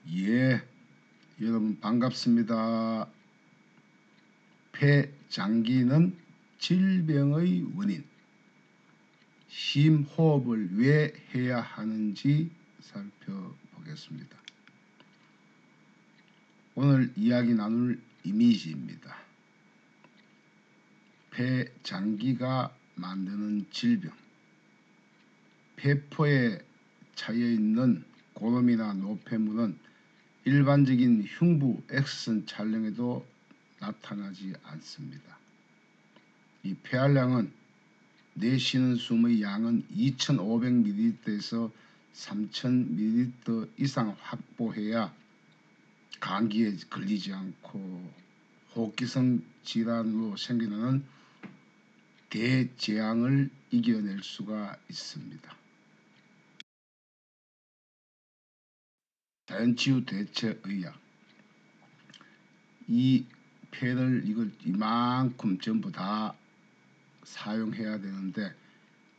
예, 여러분 반갑습니다. 폐장기는 질병의 원인, 심호흡을 왜 해야 하는지 살펴보겠습니다. 오늘 이야기 나눌 이미지입니다. 폐장기가 만드는 질병, 폐포에 차여있는 고름이나 노폐물은 일반적인 흉부 X선 촬영에도 나타나지 않습니다. 이 폐활량은 내쉬는 숨의 양은 2500ml에서 3000ml 이상 확보해야 감기에 걸리지 않고 호흡기성 질환으로 생겨나는 대재앙을 이겨낼 수가 있습니다. 자연치유 대체의학, 이 폐를 이만큼 전부 다 사용해야 되는데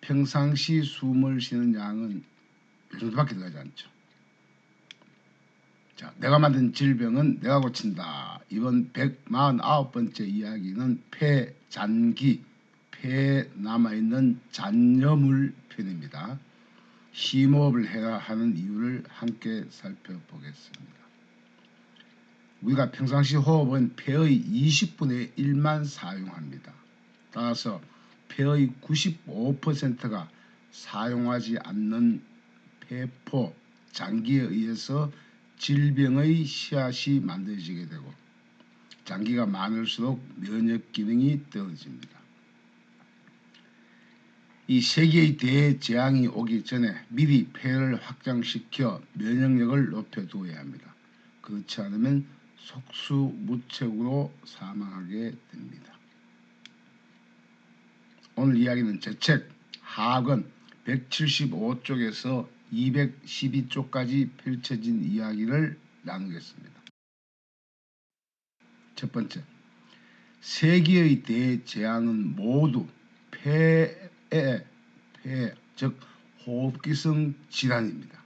평상시 숨을 쉬는 양은 이 정도밖에 들어가지 않죠. 자, 내가 만든 질병은 내가 고친다. 이번 149번째 이야기는 폐잔기, 폐에 남아있는 잔여물 편입니다. 심호흡을 해야 하는 이유를 함께 살펴보겠습니다. 우리가 평상시 호흡은 폐의 20분의 1만 사용합니다. 따라서 폐의 95%가 사용하지 않는 폐포, 장기에 의해서 질병의 씨앗이 만들어지게 되고 장기가 많을수록 면역 기능이 떨어집니다. 이 세계의 대재앙이 오기 전에 미리 폐를 확장시켜 면역력을 높여두어야 합니다. 그렇지 않으면 속수무책으로 사망하게 됩니다. 오늘 이야기는 제 책 하권 175쪽에서 212쪽까지 펼쳐진 이야기를 나누겠습니다. 첫 번째, 세계의 대재앙은 모두 폐, 즉 호흡기성 질환입니다.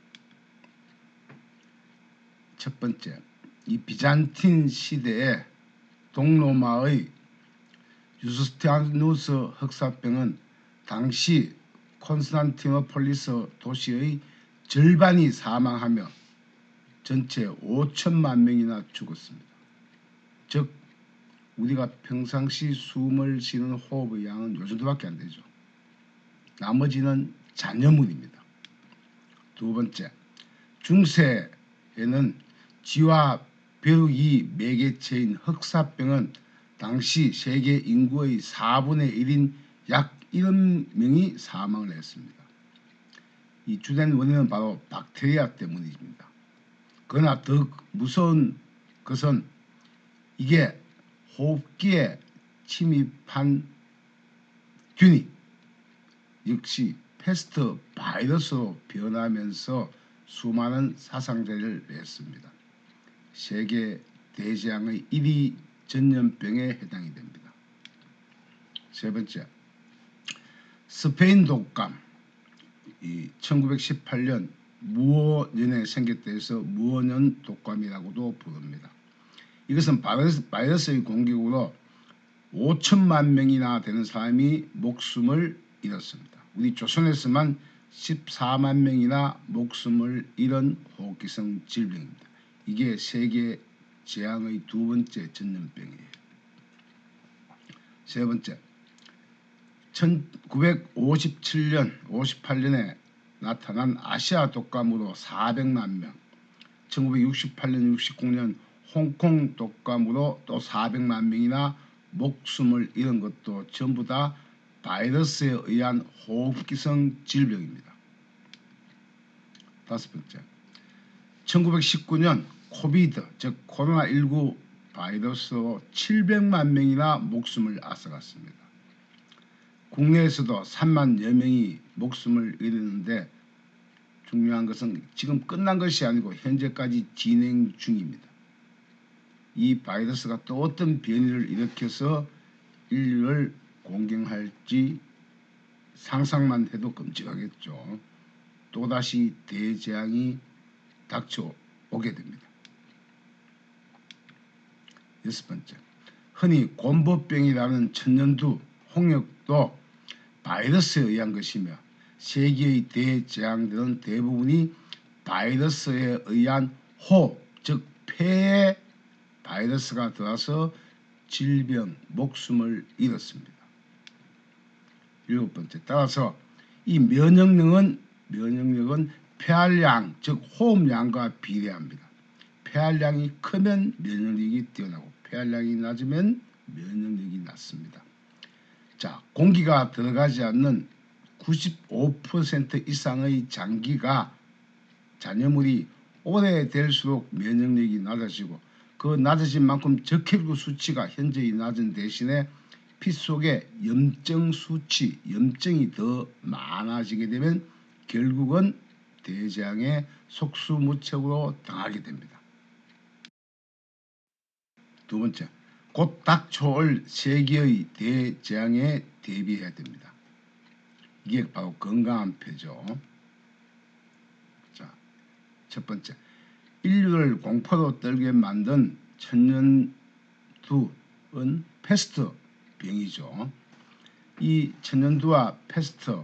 첫 번째, 이 비잔틴 시대에 동로마의 유스티아누스 흑사병은 당시 콘스탄티노폴리스 도시의 절반이 사망하며 전체 5천만 명이나 죽었습니다. 즉 우리가 평상시 숨을 쉬는 호흡의 양은 요 정도밖에 안 되죠. 나머지는 잔여물입니다. 두 번째, 중세에는 쥐와 벼룩이 매개체인 흑사병은 당시 세계 인구의 4분의 1인 약 1억 명이 사망을 했습니다. 이 주된 원인은 바로 박테리아 때문입니다. 그러나 더 무서운 것은 이게 호흡기에 침입한 균이 역시 패스트 바이러스로 변하면서 수많은 사상자를 냈습니다. 세계 대재앙의 1위 전염병에 해당이 됩니다. 세 번째, 스페인 독감, 1918년 무어년에 생겼다 해서 무어년 독감이라고도 부릅니다. 이것은 바이러스의 공격으로 5천만 명이나 되는 사람이 목숨을 잃었습니다. 우리 조선에서만 14만 명이나 목숨을 잃은 호흡기성 질병입니다. 이게 세계 재앙의 두 번째 전염병이에요. 세 번째, 1957년, 58년에 나타난 아시아 독감으로 400만 명, 1968년, 69년 홍콩 독감으로 또 400만 명이나 목숨을 잃은 것도 전부 다 바이러스에 의한 호흡기성 질병입니다. 다섯 번째, 1919년 코비드, 즉 코로나19 바이러스로 700만 명이나 목숨을 앗아갔습니다. 국내에서도 3만여 명이 목숨을 잃었는데 중요한 것은 지금 끝난 것이 아니고 현재까지 진행 중입니다. 이 바이러스가 또 어떤 변이를 일으켜서 인류를 공경할지 상상만 해도 끔찍하겠죠. 또다시 대재앙이 닥쳐오게 됩니다. 6번째, 흔히 곰보병이라는 천연두, 홍역도 바이러스에 의한 것이며 세계의 대재앙들은 대부분이 바이러스에 의한 호흡, 즉 폐에 바이러스가 들어와서 질병, 목숨을 잃었습니다. 7번째, 따라서 이 면역력은 폐활량, 즉 호흡량과 비례합니다. 폐활량이 크면 면역력이 뛰어나고 폐활량이 낮으면 면역력이 낮습니다. 자, 공기가 들어가지 않는 95% 이상의 장기가 잔여물이 오래될수록 면역력이 낮아지고 그 낮아진 만큼 적혈구 수치가 현저히 낮은 대신에 피 속에 염증 수치, 염증이 더 많아지게 되면 결국은 대장에 속수무책으로 당하게 됩니다. 두 번째, 곧 닥쳐올 세계의 대재앙에 대비해야 됩니다. 이게 바로 건강한 폐죠. 자, 첫 번째, 인류를 공포로 떨게 만든 천연두은 패스트 병이죠. 이 천연두와 패스트,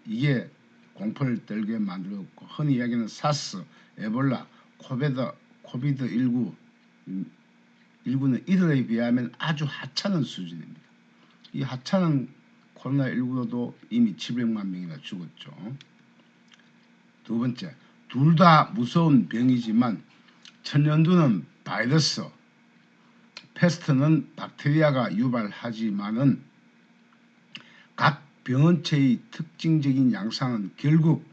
이게 공포를 떨게 만들었고 흔히 이야기하는 사스, 에볼라, 코비드19, 일부는 이들에 비하면 아주 하찮은 수준입니다. 이 하찮은 코로나19로도 이미 700만 명이나 죽었죠. 두 번째, 둘 다 무서운 병이지만 천연두는 바이러스, 패스트는 박테리아가 유발하지만은 각 병원체의 특징적인 양상은 결국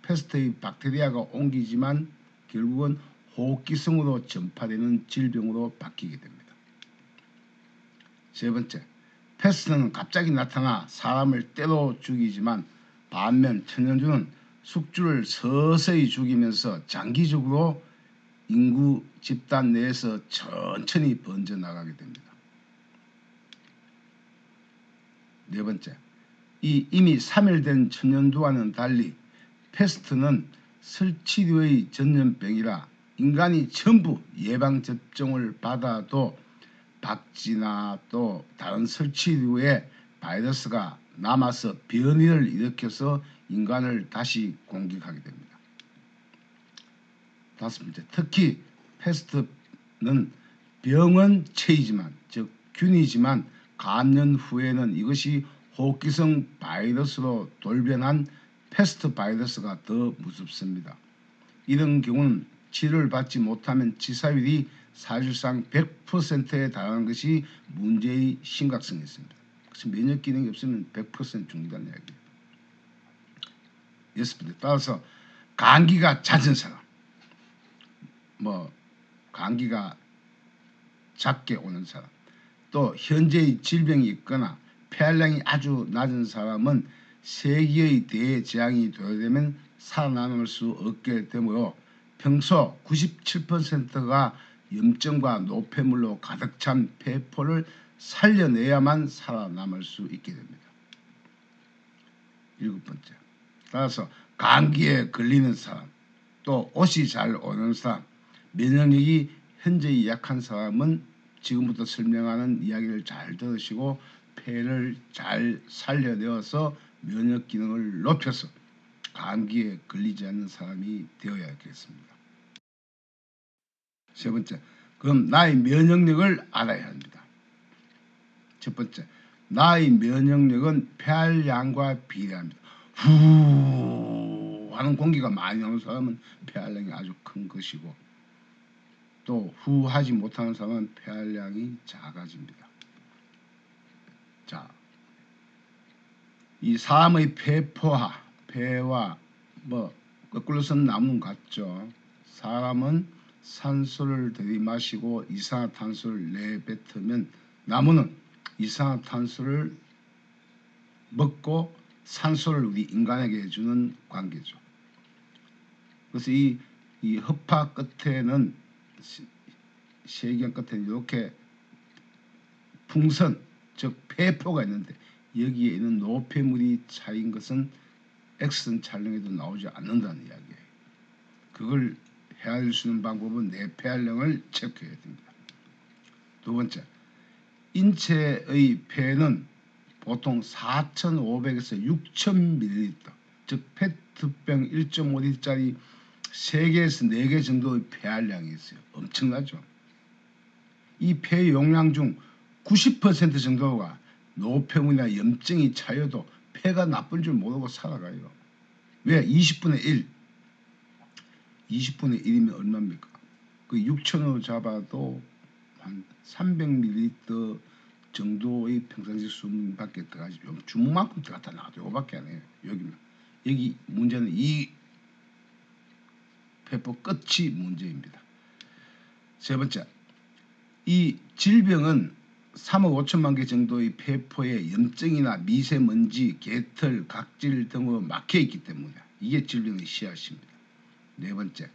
패스트의 박테리아가 옮기지만 결국은 호흡기성으로 전파되는 질병으로 바뀌게 됩니다. 세 번째, 패스트는 갑자기 나타나 사람을 때로 죽이지만 반면 천연두는 숙주를 서서히 죽이면서 장기적으로 인구 집단 내에서 천천히 번져나가게 됩니다. 네 번째, 이 이미 사멸된 천연두와는 달리 패스트는 설치류의 전염병이라 인간이 전부 예방접종을 받아도 박쥐나 또 다른 설치류의 바이러스가 남아서 변이를 일으켜서 인간을 다시 공격하게 됩니다. 다섯 번째, 특히 패스트는 병은 체이지만, 즉 균이지만 감염 후에는 이것이 호흡기성 바이러스로 돌변한 패스트 바이러스가 더 무섭습니다. 이런 경우는 치료를 받지 못하면 치사율이 사실상 100%에 달하는 것이 문제의 심각성이 있습니다. 그래서 면역 기능이 없으면 100% 죽는다는 이야기예요. 여섯 번째, 따라서 감기가 잦은 사람, 감기가 작게 오는 사람, 또 현재의 질병이 있거나 폐활량이 아주 낮은 사람은 세계의 대재앙이 되면 살아남을 수 없게 되므로 평소 97%가 염증과 노폐물로 가득 찬 폐포를 살려내야만 살아남을 수 있게 됩니다. 일곱 번째, 따라서 감기에 걸리는 사람, 또 옷이 잘 오는 사람, 면역력이 현저히 약한 사람은 지금부터 설명하는 이야기를 잘 들으시고 폐를 잘 살려내어서 면역 기능을 높여서 감기에 걸리지 않는 사람이 되어야겠습니다. 세 번째, 그럼 나의 면역력을 알아야 합니다. 첫 번째, 나의 면역력은 폐활량과 비례합니다. 후 하는 공기가 많이 나오는 사람은 폐활량이 아주 큰 것이고 또 후 하지 못하는 사람은 폐활량이 작아집니다. 자, 이 사람의 폐와 거꾸로 쓴 나무는 같죠. 사람은 산소를 들이마시고 이산화탄소를 내뱉으면 나무는 이산화탄소를 먹고 산소를 우리 인간에게 해주는 관계죠. 그래서 이 허파 끝에는 세경 끝에는 이렇게 풍선, 즉 폐포가 있는데 여기에 있는 노폐물이 차인 것은 엑스선 촬영에도 나오지 않는다는 이야기예요. 그걸 헤아릴 수 있는 방법은 내 폐활량을 체크해야 됩니다. 두 번째, 인체의 폐는 보통 4,500에서 6,000ml, 즉 페트병 1.5리터짜리 3개에서 4개 정도의 폐활량이 있어요. 엄청나죠? 이 폐 용량 중 90% 정도가 노폐물이나 염증이 차여도 폐가 나쁜 줄 모르고 살아가요. 왜? 20분의 1. 20분의 1이면 얼마입니까? 그 6,000으로 잡아도 한 300ml 정도의 평상시 수분밖에 들어가지, 주먹만큼 들어갔다 나와도 이거밖에 안 해요. 여기 문제는 이 폐포 끝이 문제입니다. 세 번째, 이 질병은 3억 5천만 개 정도의 폐포에 염증이나 미세먼지, 개털, 각질 등으로 막혀있기 때문에 이게 질병의 씨앗입니다. 네 번째,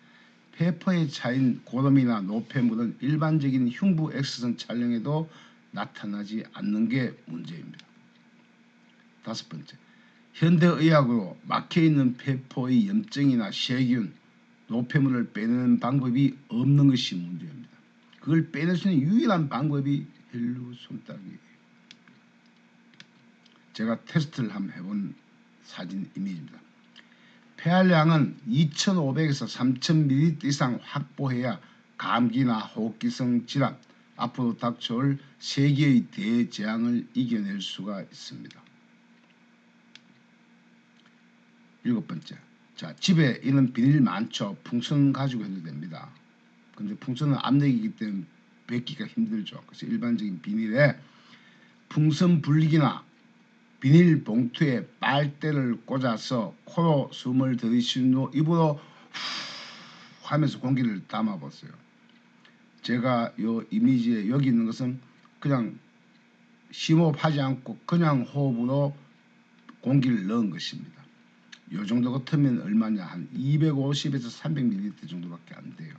폐포에 차인 고름이나 노폐물은 일반적인 흉부 X선 촬영에도 나타나지 않는 게 문제입니다. 다섯 번째, 현대의학으로 막혀있는 폐포의 염증이나 세균, 노폐물을 빼내는 방법이 없는 것이 문제입니다. 그걸 빼낼 수 있는 유일한 방법이 헬루 손따기예요. 제가 테스트를 한번 해본 사진 이미지입니다. 폐활량은 2,500에서 3,000ml 이상 확보해야 감기나 호흡기성 질환, 앞으로 닥쳐올 세계의 대재앙을 이겨낼 수가 있습니다. 일곱 번째, 자, 집에 있는 비닐 많죠. 풍선 가지고 해도 됩니다. 근데 풍선은 압력이기 때문에 뱉기가 힘들죠. 그래서 일반적인 비닐에 풍선 불리기나 비닐 봉투에 빨대를 꽂아서 코로 숨을 들이신 후 입으로 후 하면서 공기를 담아보세요. 제가 요 이미지에 여기 있는 것은 그냥 심호흡하지 않고 그냥 호흡으로 공기를 넣은 것입니다. 요 정도 같으면 얼마냐? 한 250에서 300ml 정도밖에 안 돼요.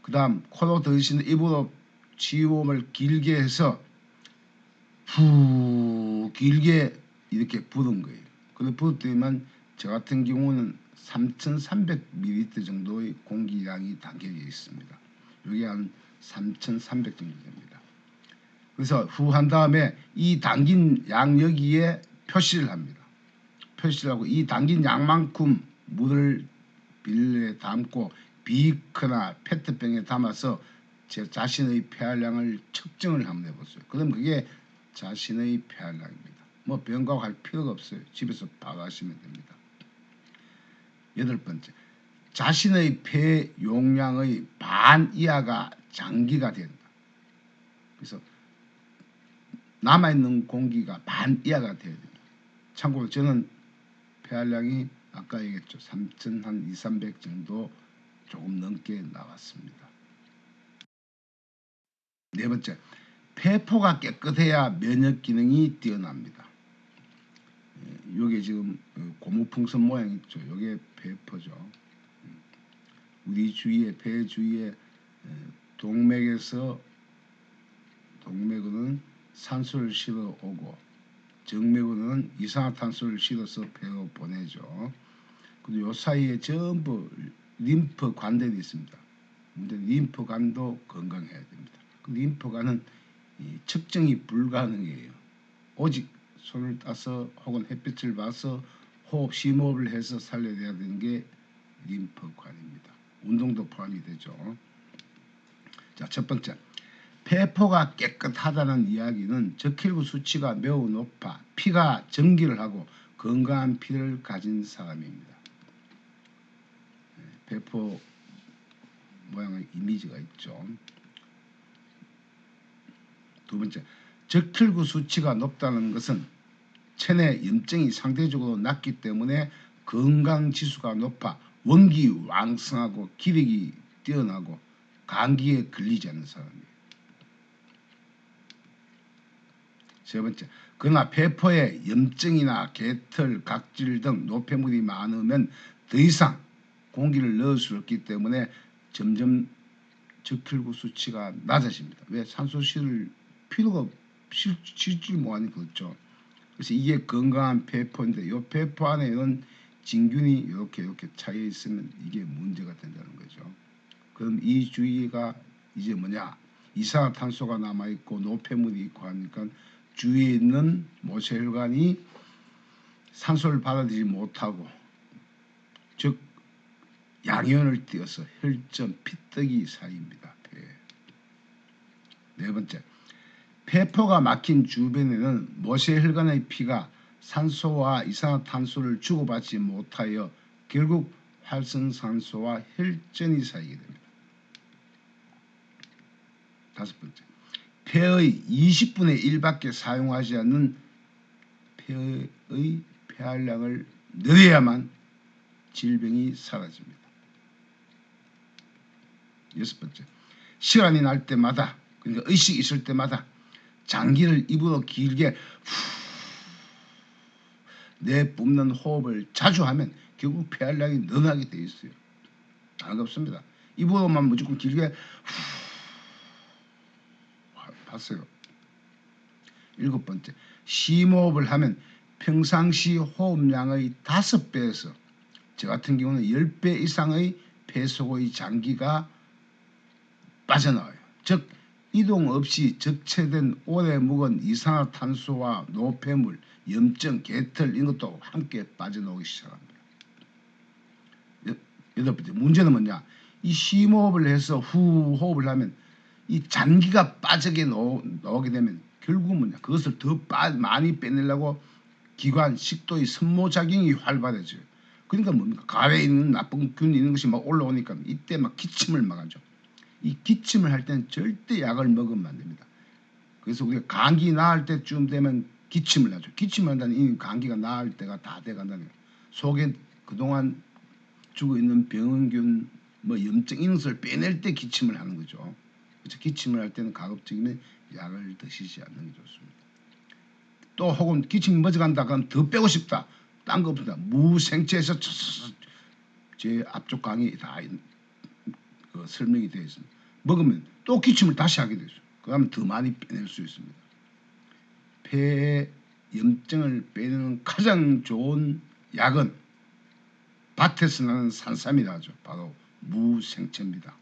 그 다음 코로 들이쉬는 입으로 지호흡을 길게 해서 후 길게 이렇게 부는 거예요. 근데 부었더니만 저 같은 경우는 3,300ml 정도의 공기량이 담겨져 있습니다. 여기 한 3,300 정도 됩니다. 그래서 후 한 다음에 이 담긴 양 여기에 표시를 합니다. 표시를 하고 이 담긴 양만큼 물을 비닐에 담고 비커나 페트병에 담아서 제 자신의 폐활량을 측정을 한번 해보세요. 그럼 그게 자신의 폐활량입니다. 뭐 병가고 할 필요가 없어요. 집에서 바로 하시면 됩니다. 여덟 번째, 자신의 폐 용량의 반 이하가 장기가 된다. 그래서 남아있는 공기가 반 이하가 돼야 됩니다. 참고로 저는 폐활량이 아까 얘기했죠. 3,200-300 정도 조금 넘게 나왔습니다. 네 번째, 폐포가 깨끗해야 면역 기능이 뛰어납니다. 요게 지금 고무풍선 모양 있죠. 요게 폐포죠. 우리 주위에 폐 주위에 동맥으로는 산소를 실어 오고 정맥으로는 이산화탄소를 실어서 폐로 보내죠. 그리고 요 사이에 전부 림프 관들이 있습니다. 근데 림프관도 건강해야 됩니다. 그 림프관은 측정이 불가능해요. 오직 손을 따서 혹은 햇빛을 봐서 호흡, 심호흡을 해서 살려야 되는 게 림프관입니다. 운동도 포함이 되죠. 자, 첫 번째, 폐포가 깨끗하다는 이야기는 적혈구 수치가 매우 높아 피가 정기를 하고 건강한 피를 가진 사람입니다. 폐포 모양의 이미지가 있죠. 두 번째, 적혈구 수치가 높다는 것은 체내 염증이 상대적으로 낮기 때문에 건강지수가 높아 원기 왕성하고 기력이 뛰어나고 감기에 걸리지 않는 사람이에요. 세 번째, 그러나 폐포에 염증이나 개털, 각질 등 노폐물이 많으면 더 이상 공기를 넣을 수 없기 때문에 점점 적혈구 수치가 낮아집니다. 왜? 산소 실을 필요가 실질 못하니까 그렇죠. 그래서 이게 건강한 폐포인데 이 폐포 안에는 진균이 이렇게 차여 있으면 이게 문제가 된다는 거죠. 그럼 이 주의가 이제 뭐냐? 이산화탄소가 남아있고 노폐물이 있고 하니까 주위에 있는 모세혈관이 산소를 받아들이지 못하고, 즉 양이온을 띄어서 혈전, 피떡이 쌓입니다. 폐에. 네 번째, 폐포가 막힌 주변에는 모세혈관의 피가 산소와 이산화탄소를 주고받지 못하여 결국 활성산소와 혈전이 쌓이게 됩니다. 다섯 번째, 폐의 20분의 1밖에 사용하지 않는 폐의 폐활량을 늘려야만 질병이 사라집니다. 여섯 번째, 시간이 날 때마다, 그러니까 의식이 있을 때마다 장기를 입으로 길게 내뿜는 호흡을 자주 하면 결국 폐활량이 늘어나게 되어 있어요. 반갑습니다. 입으로만 무조건 길게 봤어요. 일곱 번째, 심호흡을 하면 평상시 호흡량의 5배에서 저 같은 경우는 10배 이상의 폐 속의 장기가 빠져나와요. 즉 이동 없이 적체된 오래 묵은 이산화탄소와 노폐물, 염증, 개털 이런 것도 함께 빠져나오기 시작합니다. 여덟 번째, 문제는 뭐냐? 이 심호흡을 해서 후 호흡을 하면 이 장기가 빠지게 나오게 되면 결국은 뭐냐? 그것을 더 많이 빼내려고 기관, 식도의 선모작용이 활발해져요. 그러니까 뭡니까? 가래에 있는 나쁜 균 있는 것이 막 올라오니까 이때 막 기침을 막 하죠. 이 기침을 할 때는 절대 약을 먹으면 안 됩니다. 그래서 우리가 감기 나을 때쯤 되면 기침을 하죠. 기침을 한다는 이 감기가 나을 때가 다 돼간다는 거예요. 속에 그동안 죽어있는 병원균, 뭐 염증 이런 것을 빼낼 때 기침을 하는 거죠. 그래서 기침을 할 때는 가급적이면 약을 드시지 않는 게 좋습니다. 또 혹은 기침이 먼저 간다 그러면 더 빼고 싶다. 딴 거 없습니다. 무생채에서 제 앞쪽 강의 다 설명이 되어 있습니다. 먹으면 또 기침을 다시 하게 되죠. 그러면 더 많이 빼낼 수 있습니다. 폐의 염증을 빼내는 가장 좋은 약은 밭에서 나는 산삼이라 하죠. 바로 무생채입니다.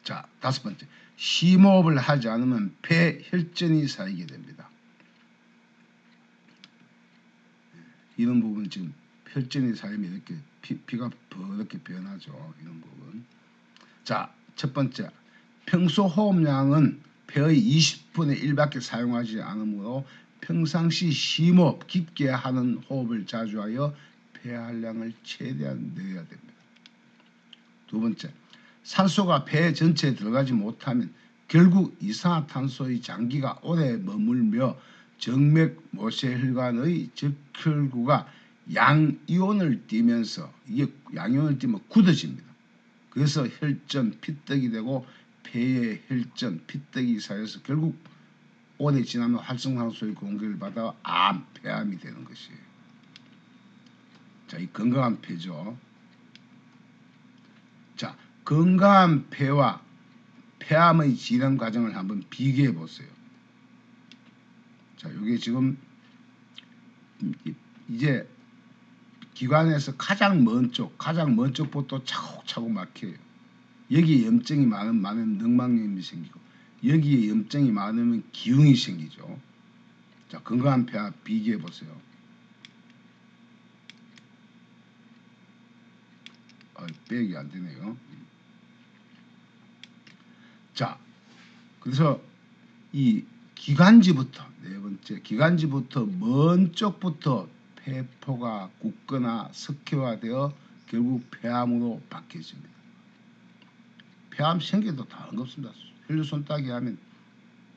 자, 다섯 번째, 심호흡을 하지 않으면 폐혈전이 쌓이게 됩니다. 이런 부분 지금 혈전이 쌓이면 이렇게 피가 버렇게 변하죠. 이런 부분. 자, 첫 번째, 평소 호흡량은 폐의 20분의 1밖에 사용하지 않으므로 평상시 심호흡, 깊게 하는 호흡을 자주 하여 폐활량을 최대한 늘려야 됩니다. 두 번째, 산소가 폐 전체에 들어가지 못하면 결국 이산화탄소의 장기가 오래 머물며 정맥 모세혈관의 적혈구가 양이온을 띠면서 이게 양이온을 띠면 굳어집니다. 그래서 혈전, 피떡이 되고 폐에 혈전, 피떡이 쌓여서 결국 오래 지나면 활성산소의 공격을 받아 폐암이 되는 것이에요. 자, 이 건강한 폐죠. 자, 건강한 폐와 폐암의 진행 과정을 한번 비교해 보세요. 자, 이게 지금 이제 기관에서 가장 먼 쪽부터 차곡차곡 막혀요. 여기에 염증이 많으면 늑막염이 생기고, 여기에 염증이 많으면 기흉이 생기죠. 자, 건강한 폐와 비교해 보세요. 빼기 안 되네요. 자, 그래서 이 기관지부터, 네 번째, 기관지부터 먼 쪽부터 폐포가 굳거나 석회화되어 결국 폐암으로 바뀌어집니다. 폐암 생겨도 다른 거 없습니다. 혈류손 따기 하면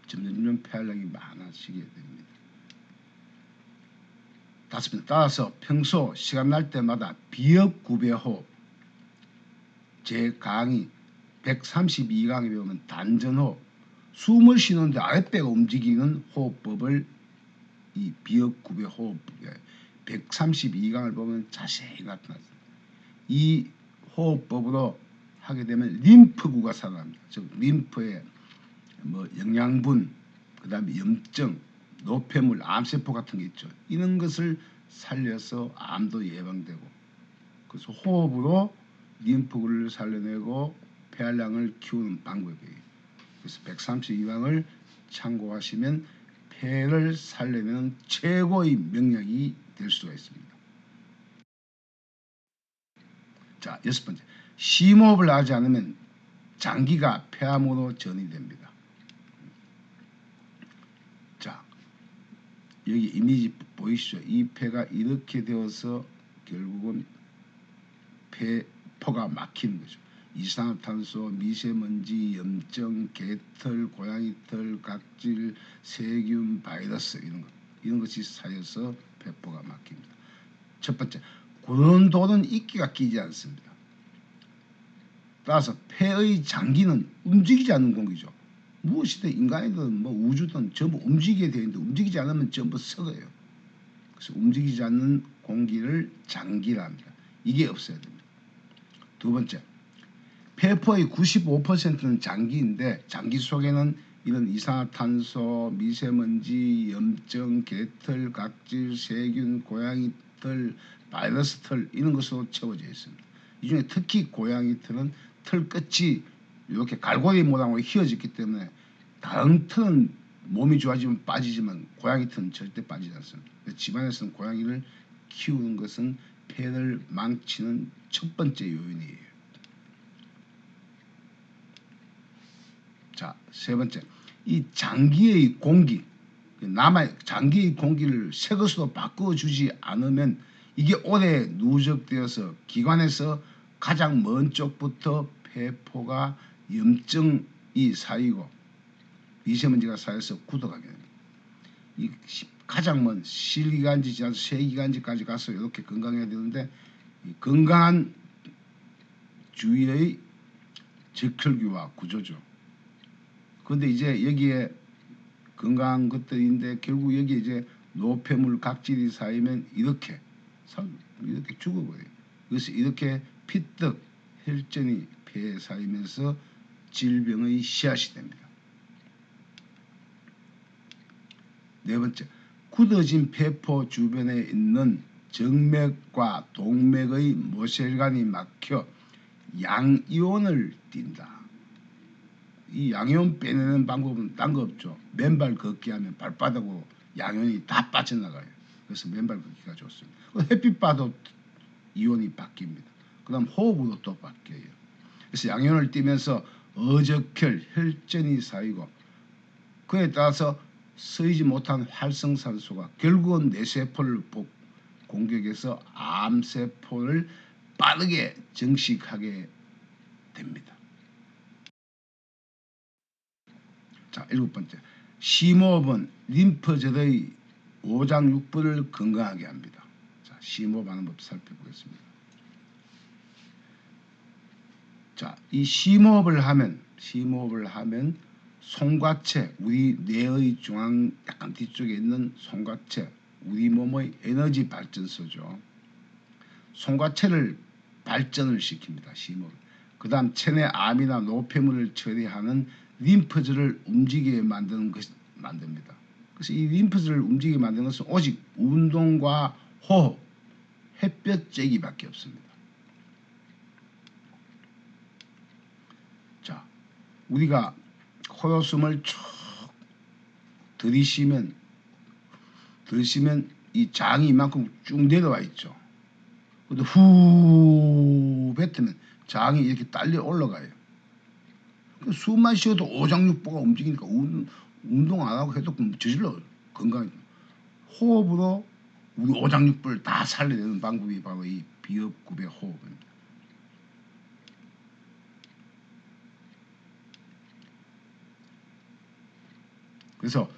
점점 폐활량이 많아지게 됩니다. 다섯 번째, 따라서 평소 시간 날 때마다 비읍구배호흡, 제 강의 132강에 배우면 단전호흡, 숨을 쉬는데 아랫배가 움직이는 호흡법을 이 비읍구배 호흡법에 132강을 보면 자세히 나타났습니다. 이 호흡법으로 하게 되면 림프구가 살아납니다. 즉 림프에 뭐 영양분, 그 다음에 염증, 노폐물, 암세포 같은 게 있죠. 이런 것을 살려서 암도 예방되고, 그래서 호흡으로 림프구를 살려내고 폐활량을 키우는 방법이에요. 그래서 132방을 참고하시면 폐를 살려내는 최고의 명약이 될 수가 있습니다. 자, 6번째. 심호흡을 하지 않으면 장기가 폐암으로 전이됩니다. 자, 여기 이미지 보이시죠? 이 폐가 이렇게 되어서 결국은 폐포가 막히는 거죠. 이산화탄소, 미세먼지, 염증, 개털, 고양이털, 각질, 세균, 바이러스 이런 것이 쌓여서 폐포가 막힙니다. 첫 번째, 고른도는 이끼가 끼지 않습니다. 따라서 폐의 장기는 움직이지 않는 공기죠. 무엇이든 인간이든 뭐 우주든 전부 움직이게 되어 있는데 움직이지 않으면 전부 썩어요. 그래서 움직이지 않는 공기를 장기라 합니다. 이게 없어야 됩니다. 두 번째, 폐포의 95%는 장기인데 장기 속에는 이런 이산화탄소, 미세먼지, 염증, 개털, 각질, 세균, 고양이털, 바이러스털 이런 것으로 채워져 있습니다. 이 중에 특히 고양이털은 털 끝이 이렇게 갈고리 모양으로 휘어졌기 때문에 다른 털은 몸이 좋아지면 빠지지만 고양이털은 절대 빠지지 않습니다. 집안에서는 고양이를 키우는 것은 폐를 망치는 첫 번째 요인이에요. 자, 세 번째, 이 장기의 공기, 장기의 공기를 새 것으로 바꿔주지 않으면 이게 오래 누적되어서 기관에서 가장 먼 쪽부터 폐포가 염증이 쌓이고 미세먼지가 쌓여서 굳어가게 됩니다. 이 가장 먼 실기관지 지나서 쇠기관지까지 가서 이렇게 건강해야 되는데 이 건강한 주위의 적혈기와 구조죠. 그런데 이제 여기에 건강한 것들인데 결국 여기에 이제 노폐물 각질이 쌓이면 이렇게 죽어버려요. 그래서 이렇게 피떡 혈전이 폐에 쌓이면서 질병의 씨앗이 됩니다. 네 번째, 굳어진 폐포 주변에 있는 정맥과 동맥의 모세혈관이 막혀 양이온을 띈다. 이 양이온 빼내는 방법은 딴 거 없죠. 맨발 걷기 하면 발바닥으로 양이온이 다 빠져나가요. 그래서 맨발 걷기가 좋습니다. 햇빛 봐도 이온이 바뀝니다. 그 다음 호흡으로 또 바뀌어요. 그래서 양이온을 띠면서 어적혈, 혈전이 쌓이고 그에 따라서 쓰이지 못한 활성산소가 결국은 뇌세포를 공격해서 암세포를 빠르게 증식하게 됩니다. 자, 7번째, 심호흡은 림프절의 오장육부를 건강하게 합니다. 자, 심호흡하는 법 살펴보겠습니다. 자, 이 심호흡을 하면 송과체, 우리 뇌의 중앙 약간 뒤쪽에 있는 송과체, 우리 몸의 에너지 발전소죠. 송과체를 발전을 시킵니다. 심호흡. 그 다음 체내 암이나 노폐물을 처리하는 림프절을 움직이게 만듭니다. 그래서 이 림프절을 움직이게 만드는 것은 오직 운동과 호흡, 햇볕 쬐기 밖에 없습니다. 자, 우리가 호흡숨을 쭉 들이쉬면 이 장이 이만큼 쭉 내려와 있죠. 근데 후 뱉으면 장이 이렇게 딸려 올라가요. 숨만 쉬어도 오장육부가 움직이니까 운동 안 하고 해도 저질러 건강해. 호흡으로 우리 오장육부를 다 살려내는 방법이 바로 이 비읍급의 호흡입니다. 그래서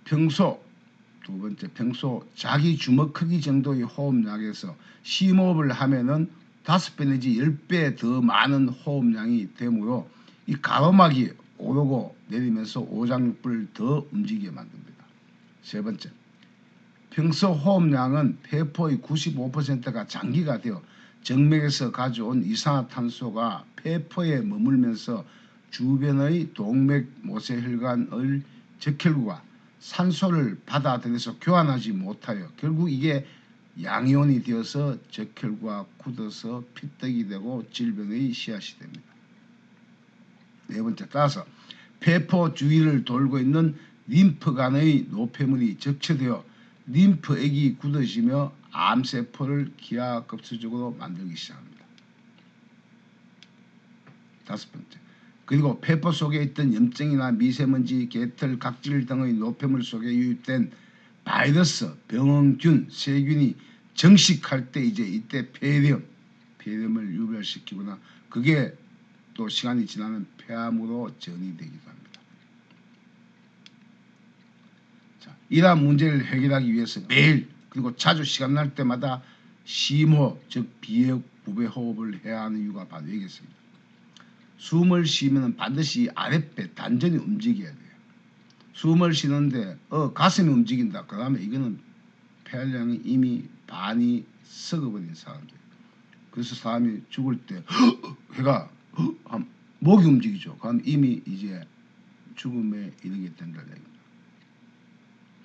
두 번째, 평소 자기 주먹 크기 정도의 호흡량에서 심호흡을 하면은 5배 내지 10배 더 많은 호흡량이 되므로 이 가로막이 오르고 내리면서 오장육부를 더 움직이게 만듭니다. 세 번째, 평소 호흡량은 폐포의 95%가 장기가 되어 정맥에서 가져온 이산화탄소가 폐포에 머물면서 주변의 동맥 모세혈관의 적혈구가 산소를 받아들여서 교환하지 못하여 결국 이게 양이온이 되어서 적혈구가 굳어서 피떡이 되고 질병의 씨앗이 됩니다. 네 번째, 따라서 폐포 주위를 돌고 있는 림프관의 노폐물이 적체되어 림프액이 굳어지며 암세포를 기하급수적으로 만들기 시작합니다. 다섯 번째, 그리고 폐포 속에 있던 염증이나 미세먼지, 개털, 각질 등의 노폐물 속에 유입된 바이러스, 병원균, 세균이 정식할 때 이때 폐렴을 유발시키거나 그게 또 시간이 지나면 폐암으로 전이되기도 합니다. 자, 이러한 문제를 해결하기 위해서 매일 그리고 자주 시간 날 때마다 심호흡, 즉 비호흡, 구배 호흡을 해야 하는 이유가 바로 여기겠습니다. 숨을 쉬면 반드시 아랫배 단전이 움직여야 돼요. 숨을 쉬는데 가슴이 움직인다. 그 다음에 이거는 폐활량이 이미 반이 썩어버린 사람들. 그래서 사람이 죽을 때 해가 목이 움직이죠. 그럼 이미 이제 죽음에 이르게 된다는 얘기입니다.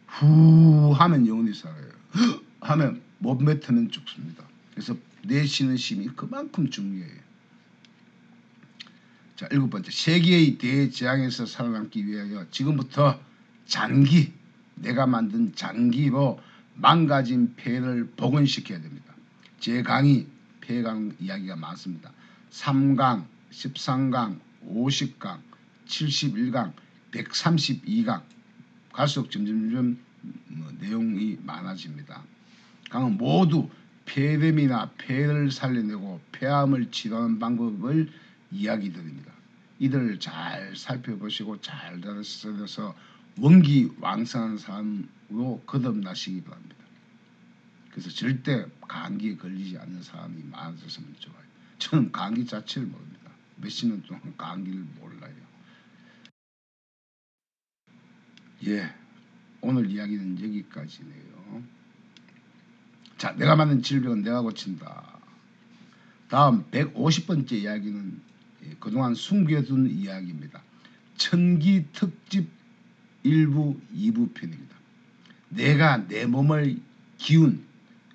후 하면 영원히 살아요. 하면 못 뱉으면 죽습니다. 그래서 내쉬는 쉼이 그만큼 중요해요. 자, 일곱 번째, 세계의 대재앙에서 살아남기 위하여 지금부터 장기, 내가 만든 장기로 망가진 폐를 복원시켜야 됩니다. 제 강의, 폐강 이야기가 많습니다. 3강, 13강, 50강, 71강, 132강 갈수록 점점 내용이 많아집니다. 강은 모두 폐렴이나 폐를 살려내고 폐암을 치료하는 방법을 이야기 드립니다. 이들을 잘 살펴보시고 잘 들어서 원기왕성한 사람으로 거듭나시기 바랍니다. 그래서 절대 감기에 걸리지 않는 사람이 많아졌으면 좋아요. 저는 감기 자체를 모릅니다. 몇십 년 동안 감기를 몰라요. 예, 오늘 이야기는 여기까지네요. 자, 내가 만든 질병은 내가 고친다. 다음 150번째 이야기는 그동안 숨겨둔 이야기입니다. 천기 특집 1부 2부 편입니다. 내가 내 몸의 기운,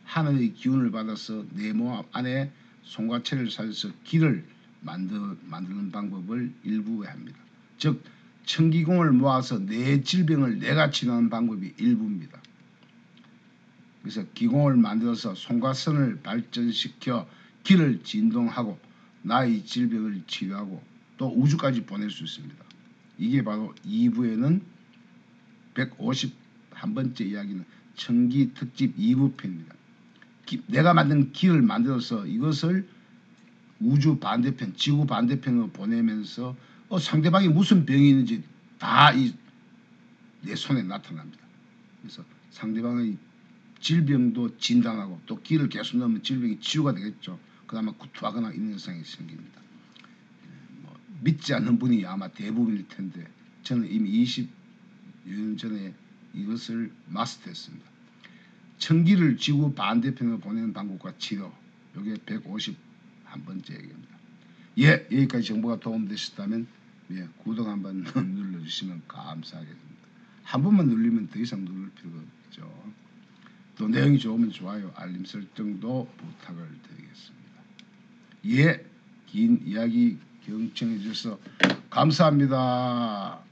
하늘의 기운을 받아서 내 몸 안에 송과체를 살려서 기를 만드는 방법을 일부에 합니다. 즉 천기공을 모아서 내 질병을 내가 치료하는 방법이 일부입니다. 그래서 기공을 만들어서 송과선을 발전시켜 기를 진동하고 나의 질병을 치료하고 또 우주까지 보낼 수 있습니다. 이게 바로 2부에는 151번째 이야기는 천기 특집 2부편입니다. 내가 만든 기를 만들어서 이것을 우주 반대편, 지구 반대편으로 보내면서 상대방이 무슨 병이 있는지 다 내 손에 나타납니다. 그래서 상대방의 질병도 진단하고 또 기를 계속 넣으면 질병이 치유가 되겠죠. 그 다음에 구토하거나 이런 현상이 생깁니다. 믿지 않는 분이 아마 대부분일 텐데 저는 이미 20년 전에 이것을 마스터했습니다. 천기를 지구 반대편으로 보내는 방법과 치료, 이게 151번째 얘기입니다. 예, 여기까지 정보가 도움되셨다면 구독 한번 눌러주시면 감사하겠습니다. 한 번만 눌리면 더 이상 누를 필요가 없죠. 또 내용이 좋으면 좋아요, 알림 설정도 부탁을 드리겠습니다. 예, 긴 이야기 경청해 주셔서 감사합니다.